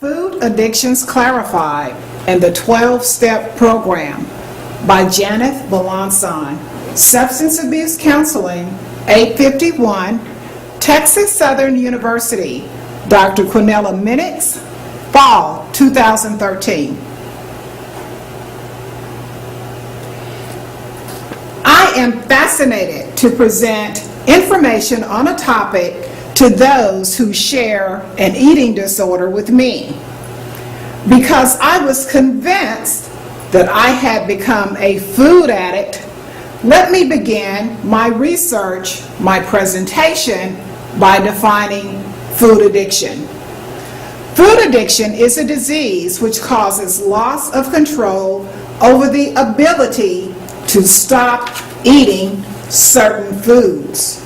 Food Addictions Clarified and the 12-Step Program by Janeth Melancon, Substance Abuse Counseling, 851, Texas Southern University, Dr. Quinella Minix, Fall 2013. I am fascinated to present information on a topic to those who share an eating disorder with me, because I was convinced that I had become a food addict. Let me begin my research, my presentation, by defining food addiction. Food addiction is a disease which causes loss of control over the ability to stop eating certain foods.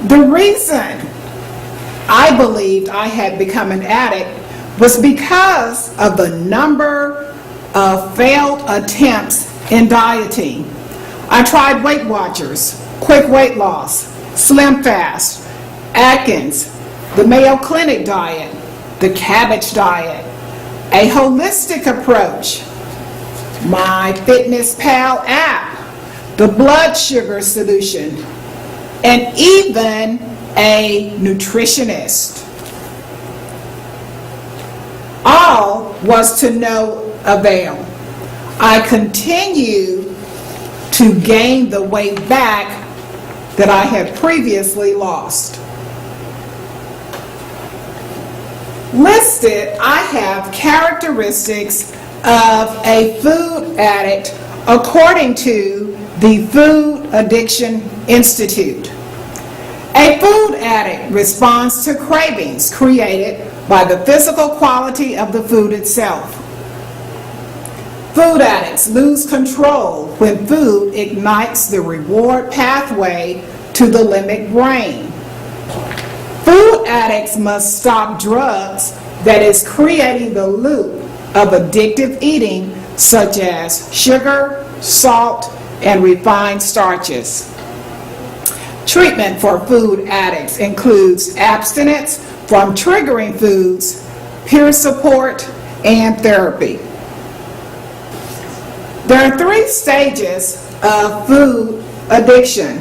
The reason I believed I had become an addict was because of the number of failed attempts in dieting. I tried Weight Watchers, Quick Weight Loss, Slim Fast, Atkins, the Mayo Clinic diet, the Cabbage diet, a holistic approach, my MyFitnessPal app, the blood sugar solution, and even a nutritionist. All was to no avail. I continue to gain the weight back that I had previously lost. Listed, I have characteristics of a food addict according to the Food Addiction Institute. A food addict responds to cravings created by the physical quality of the food itself. Food addicts lose control when food ignites the reward pathway to the limbic brain. Food addicts must stop drugs that is creating the loop of addictive eating, such as sugar, salt, and refined starches. Treatment for food addicts includes abstinence from triggering foods, peer support, and therapy. There are 3 stages of food addiction.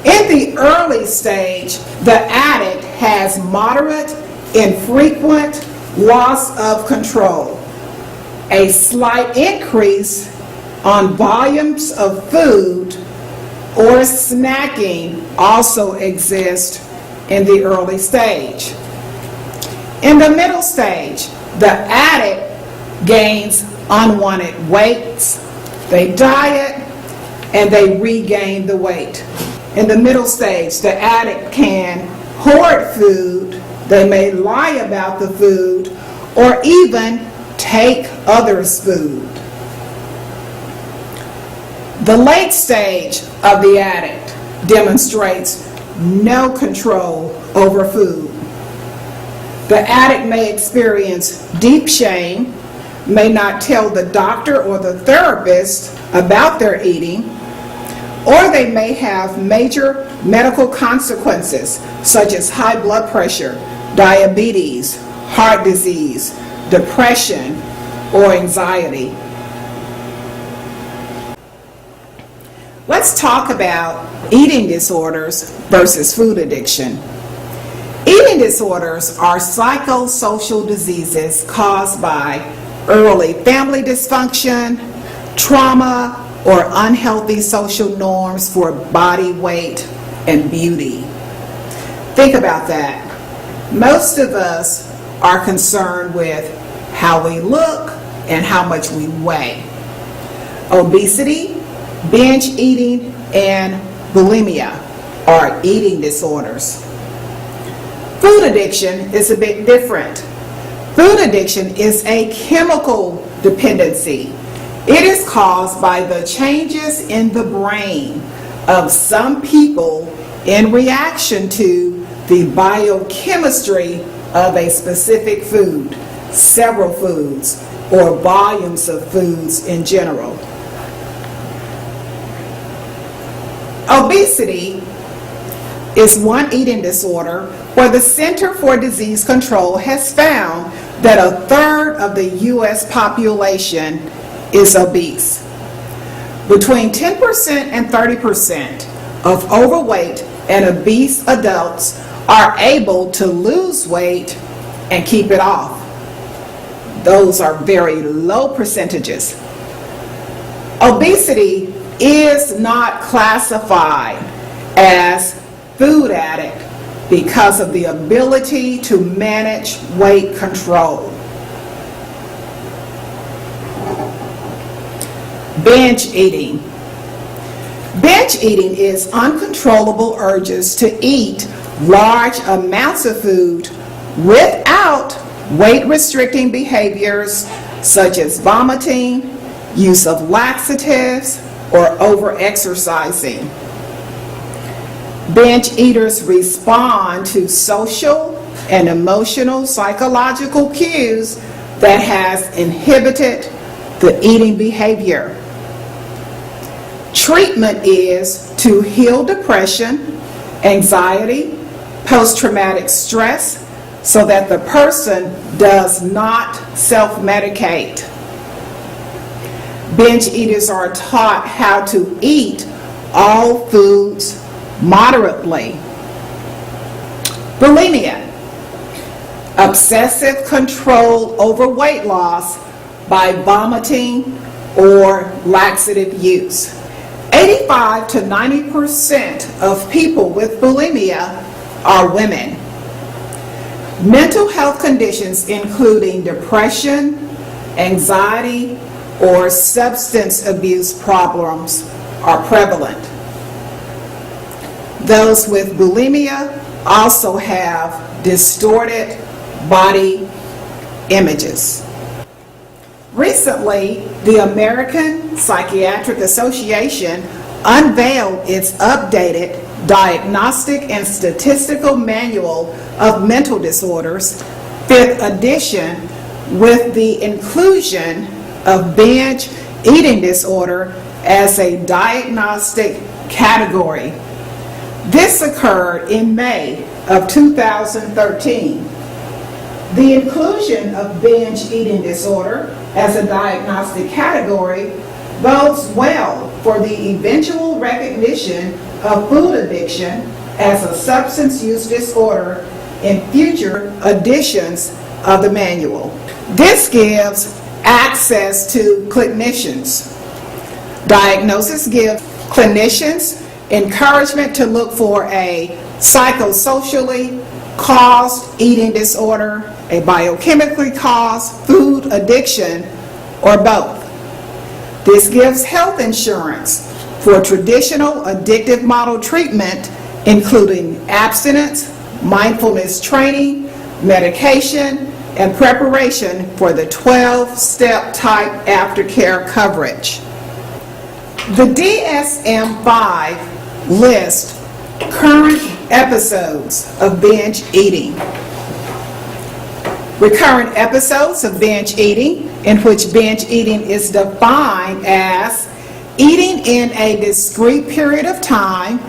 In the early stage, the addict has moderate, infrequent loss of control. A slight increase on volumes of food or snacking also exists in the early stage. In the middle stage, the addict gains unwanted weights, they diet, and they regain the weight. In the middle stage, the addict can hoard food, they may lie about the food, or even take others' food. The late stage of the addict demonstrates no control over food. The addict may experience deep shame, may not tell the doctor or the therapist about their eating, or they may have major medical consequences such as high blood pressure, diabetes, heart disease, depression, or anxiety. Let's talk about eating disorders versus food addiction. Eating disorders are psychosocial diseases caused by early family dysfunction, trauma, or unhealthy social norms for body weight and beauty. Think about that. Most of us are concerned with how we look and how much we weigh. Obesity, binge eating, and bulimia are eating disorders. Food addiction is a bit different. Food addiction is a chemical dependency. It is caused by the changes in the brain of some people in reaction to the biochemistry of a specific food, several foods, or volumes of foods in general. Obesity is one eating disorder where the Center for Disease Control has found that a third of the U.S. population is obese. Between 10% and 30% of overweight and obese adults are able to lose weight and keep it off. Those are very low percentages. Obesity is not classified as food addict because of the ability to manage weight control. Binge eating. Binge eating is uncontrollable urges to eat large amounts of food without weight-restricting behaviors such as vomiting, use of laxatives, or over-exercising. Binge eaters respond to social and emotional psychological cues that has inhibited the eating behavior. Treatment is to heal depression, anxiety, post-traumatic stress, so that the person does not self-medicate. Binge eaters are taught how to eat all foods moderately. Bulimia, obsessive control over weight loss by vomiting or laxative use. 85 to 90% of people with bulimia are women. Mental health conditions including depression, anxiety, or substance abuse problems are prevalent. Those with bulimia also have distorted body images. Recently, the American Psychiatric Association unveiled its updated Diagnostic and Statistical Manual of Mental Disorders, 5th edition, with the inclusion of binge eating disorder as a diagnostic category. This occurred in May of 2013. The inclusion of binge eating disorder as a diagnostic category bodes well for the eventual recognition of food addiction as a substance use disorder in future editions of the manual. This gives access to clinicians. Diagnosis gives clinicians encouragement to look for a psychosocially caused eating disorder, a biochemically caused food addiction, or both. This gives health insurance for traditional addictive model treatment, including abstinence, mindfulness training, medication, and preparation for the 12-step type aftercare coverage. The DSM-5 lists current episodes of binge eating. Recurrent episodes of binge eating, in which binge eating is defined as eating in a discrete period of time,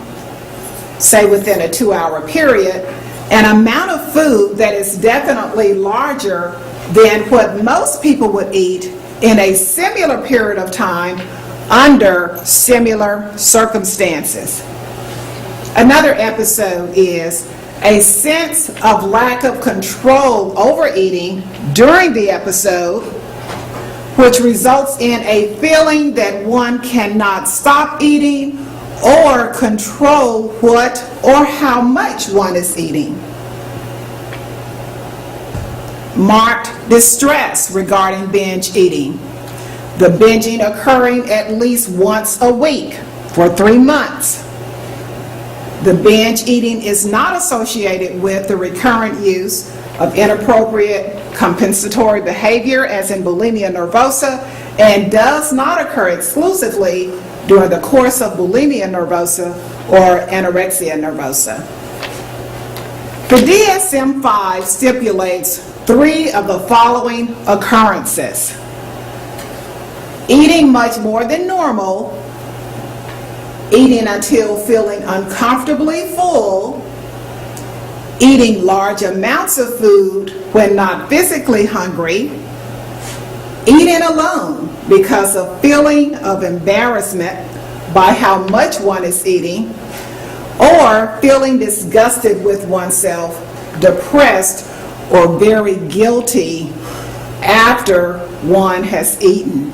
say within a 2-hour period, an amount of food that is definitely larger than what most people would eat in a similar period of time under similar circumstances. Another episode is a sense of lack of control over eating during the episode, which results in a feeling that one cannot stop eating or control what or how much one is eating. Marked distress regarding binge eating. The binging occurring at least once a week for 3 months. The binge eating is not associated with the recurrent use of inappropriate compensatory behavior, as in bulimia nervosa, and does not occur exclusively during the course of bulimia nervosa or anorexia nervosa. The DSM-5 stipulates 3 of the following occurrences: eating much more than normal, eating until feeling uncomfortably full, eating large amounts of food when not physically hungry, eating alone because of feeling of embarrassment by how much one is eating, or feeling disgusted with oneself, depressed, or very guilty after one has eaten.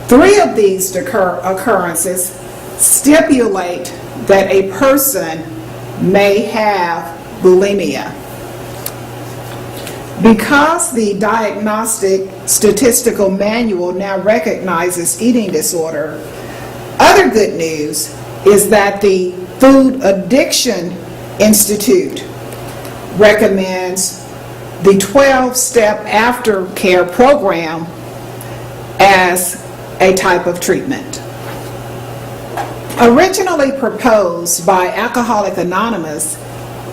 3 of these occurrences stipulate that a person may have bulimia. Because the Diagnostic Statistical Manual now recognizes eating disorder, other good news is that the Food Addiction Institute recommends the 12-step aftercare program as a type of treatment. Originally proposed by Alcoholics Anonymous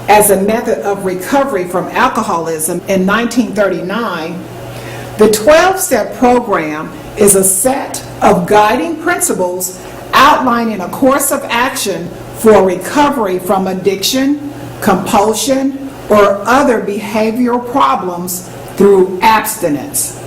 as a method of recovery from alcoholism in 1939, the 12-step program is a set of guiding principles outlining a course of action for recovery from addiction, compulsion, or other behavioral problems through abstinence.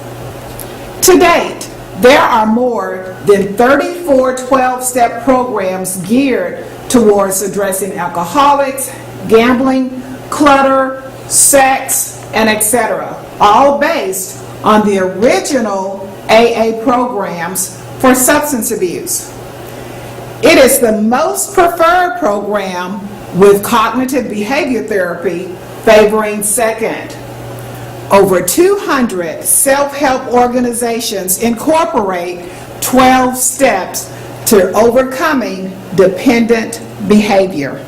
To date, there are more than 34 12-step programs geared towards addressing alcoholics, gambling, clutter, sex, and etc., all based on the original AA programs for substance abuse. It is the most preferred program, with cognitive behavior therapy favoring second. Over 200 self-help organizations incorporate 12 steps to overcoming dependent behavior.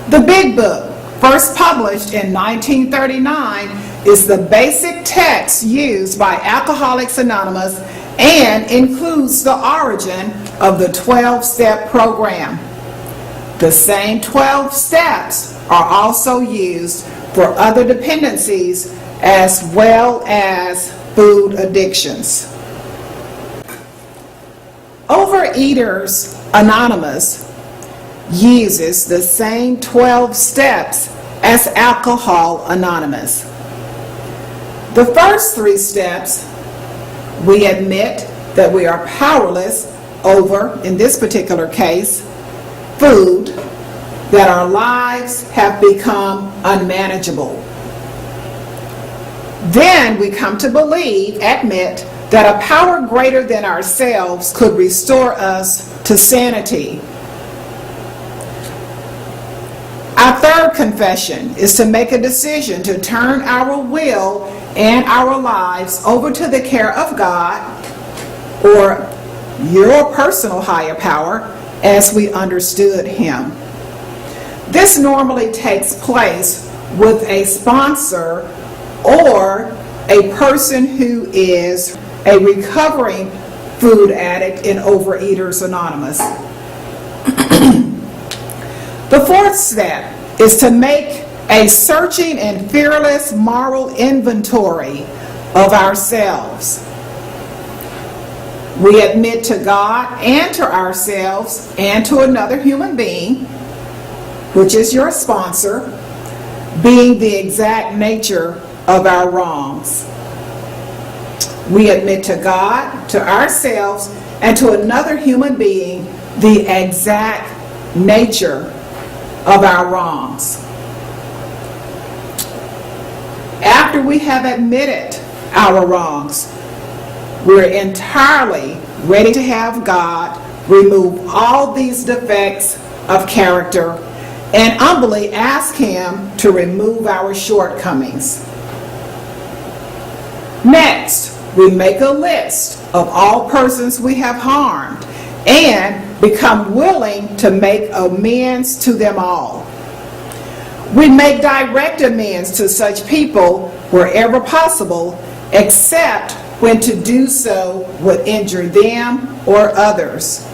The Big Book, first published in 1939, is the basic text used by Alcoholics Anonymous and includes the origin of the 12-step program. The same 12 steps are also used for other dependencies as well as food addictions. Overeaters Anonymous uses the same 12 steps as Alcohol Anonymous. The first 3 steps, we admit that we are powerless over, in this particular case, food, that our lives have become unmanageable. Then we come to admit that a power greater than ourselves could restore us to sanity. Our third confession is to make a decision to turn our will and our lives over to the care of God, or your personal higher power, as we understood Him. This normally takes place with a sponsor or a person who is a recovering food addict in Overeaters Anonymous. The fourth step is to make a searching and fearless moral inventory of ourselves. We admit to God and to ourselves and to another human being, which is your sponsor, being the exact nature of our wrongs. We admit to God, to ourselves, and to another human being the exact nature of our wrongs. After we have admitted our wrongs, we're entirely ready to have God remove all these defects of character and humbly ask Him to remove our shortcomings. Next, we make a list of all persons we have harmed and become willing to make amends to them all. We make direct amends to such people wherever possible, except when to do so would injure them or others.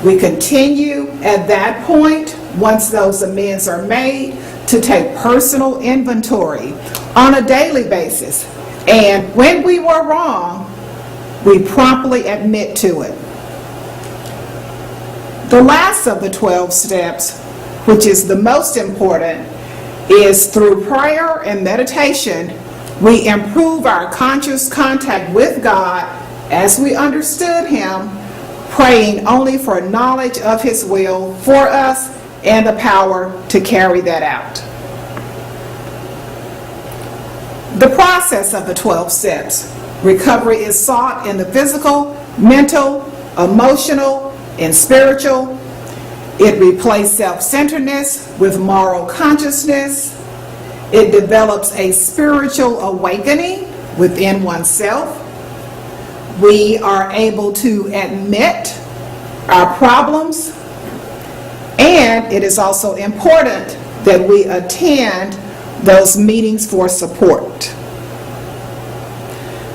We continue at that point, once those amends are made, to take personal inventory on a daily basis. And when we were wrong, we promptly admit to it. The last of the 12 steps which is the most important, is through prayer and meditation, we improve our conscious contact with God as we understood Him, praying only for knowledge of His will for us and the power to carry that out. The process of the 12 steps. Recovery is sought in the physical, mental, emotional, and spiritual. It replaces self-centeredness with moral consciousness. It develops a spiritual awakening within oneself. We are able to admit our problems, and it is also important that we attend those meetings for support.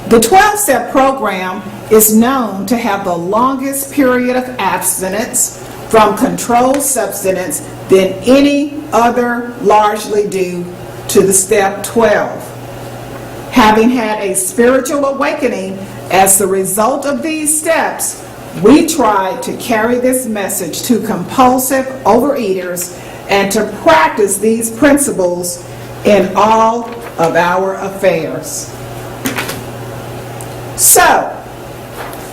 The 12-step program is known to have the longest period of abstinence from controlled substance than any other, largely due to the step 12. Having had a spiritual awakening as the result of these steps, we try to carry this message to compulsive overeaters and to practice these principles in all of our affairs. So,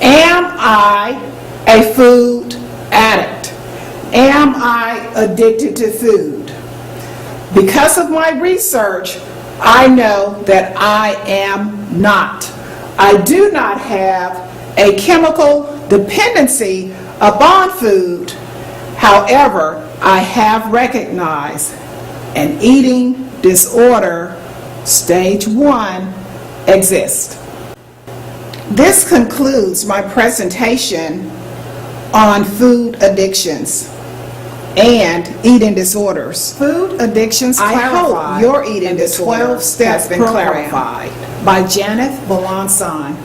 am I a food addict? Am I addicted to food? Because of my research, I know that I am not. I do not have a chemical dependency upon food. However, I have recognized an eating disorder, stage 1, exists. This concludes my presentation on food addictions and eating disorders. Food addictions clarified. I hope your eating disorder has been clarified by Janeth Melancon.